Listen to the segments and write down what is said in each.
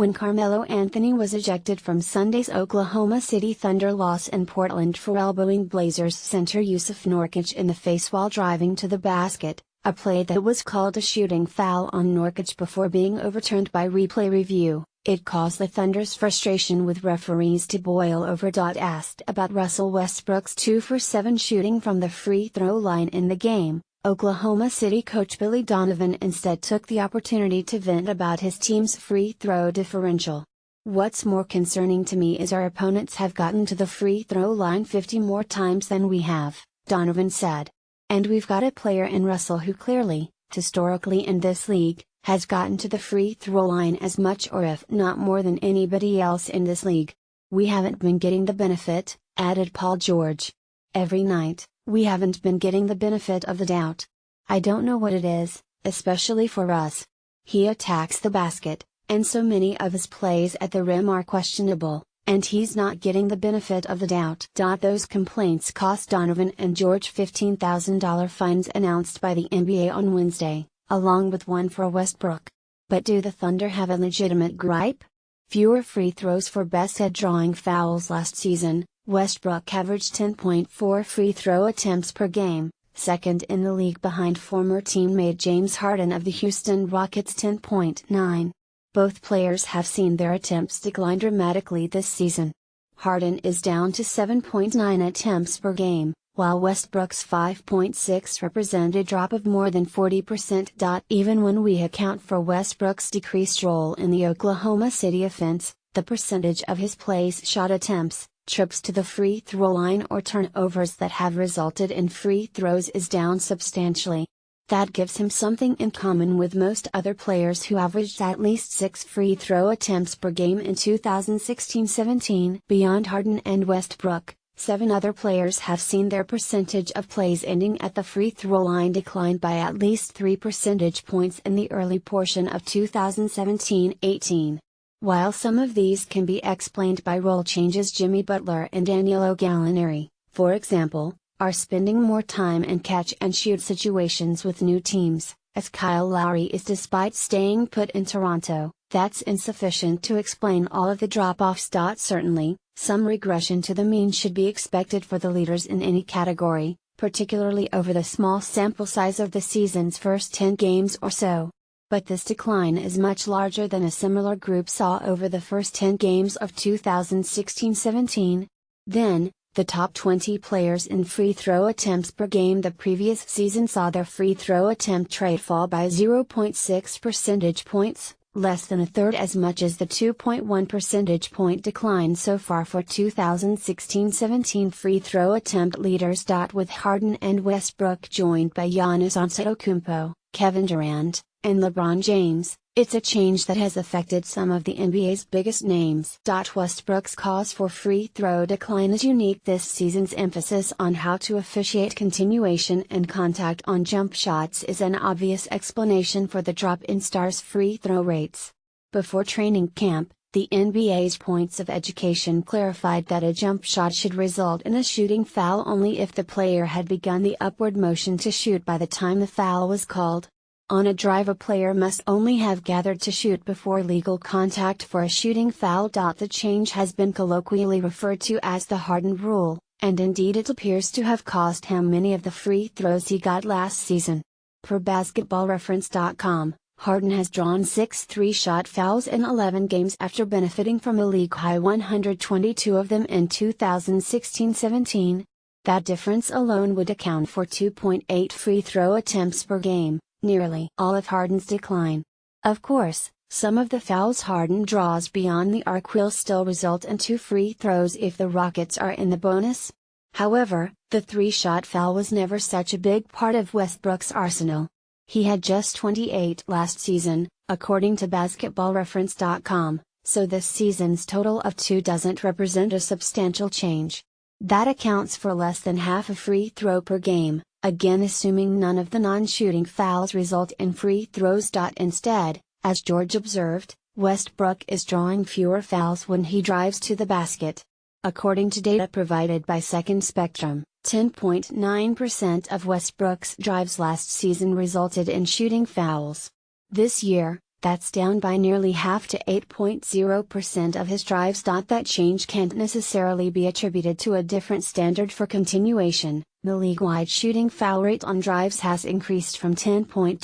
when Carmelo Anthony was ejected from Sunday's Oklahoma City Thunder loss in Portland for elbowing Blazers center Jusuf Nurkic in the face while driving to the basket, a play that was called a shooting foul on Nurkic before being overturned by replay review. It caused the Thunder's frustration with referees to boil over. Asked about Russell Westbrook's 2 for 7 shooting from the free throw line in the game, Oklahoma City coach Billy Donovan instead took the opportunity to vent about his team's free throw differential. "What's more concerning to me is our opponents have gotten to the free throw line 50 more times than we have," Donovan said. "And we've got a player in Russell who clearly, historically in this league, has gotten to the free throw line as much or if not more than anybody else in this league. We haven't been getting the benefit," added Paul George. "Every night, we haven't been getting the benefit of the doubt. I don't know what it is, especially for us. He attacks the basket, and so many of his plays at the rim are questionable, and he's not getting the benefit of the doubt." Those complaints cost Donovan and George $15,000 fines announced by the NBA on Wednesday, along with one for Westbrook. But do the Thunder have a legitimate gripe? Fewer free throws for best at drawing fouls last season. Westbrook averaged 10.4 free throw attempts per game, second in the league behind former teammate James Harden of the Houston Rockets' 10.9. Both players have seen their attempts decline dramatically this season. Harden is down to 7.9 attempts per game, while Westbrook's 5.6 represented a drop of more than 40%. Even when we account for Westbrook's decreased role in the Oklahoma City offense, the percentage of his place shot attempts, trips to the free throw line or turnovers that have resulted in free throws is down substantially. That gives him something in common with most other players who averaged at least 6 free throw attempts per game in 2016-17. Beyond Harden and Westbrook, 7 other players have seen their percentage of plays ending at the free throw line decline by at least 3 percentage points in the early portion of 2017-18. While some of these can be explained by role changes, Jimmy Butler and Danilo Gallinari, for example, are spending more time in catch-and-shoot situations with new teams, as Kyle Lowry is despite staying put in Toronto. That's insufficient to explain all of the drop-offs. Certainly, some regression to the mean should be expected for the leaders in any category, particularly over the small sample size of the season's first 10 games or so. But this decline is much larger than a similar group saw over the first 10 games of 2016-17. Then, the top 20 players in free throw attempts per game the previous season saw their free throw attempt rate fall by 0.6 percentage points, less than a third as much as the 2.1 percentage point decline so far for 2016-17 free throw attempt leaders. With Harden and Westbrook joined by Giannis Antetokounmpo, Kevin Durant, and LeBron James, it's a change that has affected some of the NBA's biggest names. Westbrook's cause for free throw decline is unique. This season's emphasis on how to officiate continuation and contact on jump shots is an obvious explanation for the drop in stars' free throw rates. Before training camp, the NBA's Points of Education clarified that a jump shot should result in a shooting foul only if the player had begun the upward motion to shoot by the time the foul was called. On a drive, a player must only have gathered to shoot before legal contact for a shooting foul. The change has been colloquially referred to as the Harden rule, and indeed it appears to have cost him many of the free throws he got last season. Per BasketballReference.com, Harden has drawn 6 three-shot fouls in 11 games after benefiting from a league-high 122 of them in 2016-17. That difference alone would account for 2.8 free throw attempts per game, nearly all of Harden's decline. Of course, some of the fouls Harden draws beyond the arc will still result in 2 free throws if the Rockets are in the bonus. However, the 3-shot foul was never such a big part of Westbrook's arsenal. He had just 28 last season, according to BasketballReference.com, so this season's total of 2 doesn't represent a substantial change. That accounts for less than half a free throw per game, again assuming none of the non-shooting fouls result in free throws. Instead, as George observed, Westbrook is drawing fewer fouls when he drives to the basket. According to data provided by Second Spectrum, 10.9% of Westbrook's drives last season resulted in shooting fouls. This year, That's down by nearly half to 8.0% of his drives. That change can't necessarily be attributed to a different standard for continuation. The league-wide shooting foul rate on drives has increased from 10.2%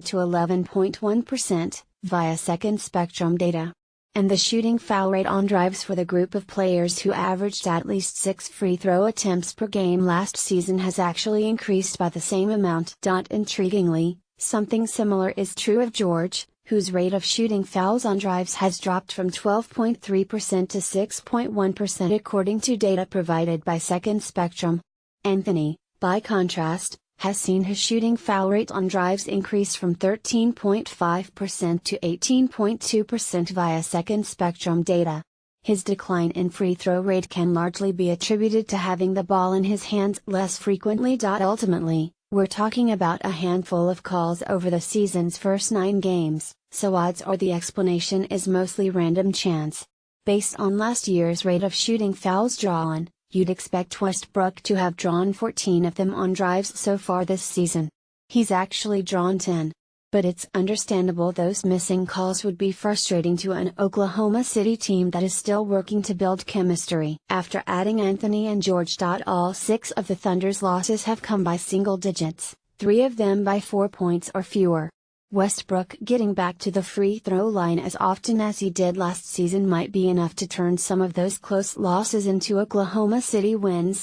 to 11.1%, via Second Spectrum data. And the shooting foul rate on drives for the group of players who averaged at least 6 free throw attempts per game last season has actually increased by the same amount. Intriguingly, something similar is true of George, whose rate of shooting fouls on drives has dropped from 12.3% to 6.1% according to data provided by Second Spectrum. Anthony, by contrast, has seen his shooting foul rate on drives increase from 13.5% to 18.2% via Second Spectrum data. His decline in free throw rate can largely be attributed to having the ball in his hands less frequently. Ultimately, we're talking about a handful of calls over the season's first 9 games, so odds are the explanation is mostly random chance. Based on last year's rate of shooting fouls drawn, you'd expect Westbrook to have drawn 14 of them on drives so far this season. He's actually drawn 10. But it's understandable those missing calls would be frustrating to an Oklahoma City team that is still working to build chemistry. After adding Anthony and George. All 6 of the Thunder's losses have come by single digits, 3 of them by 4 points or fewer. Westbrook getting back to the free throw line as often as he did last season might be enough to turn some of those close losses into Oklahoma City wins,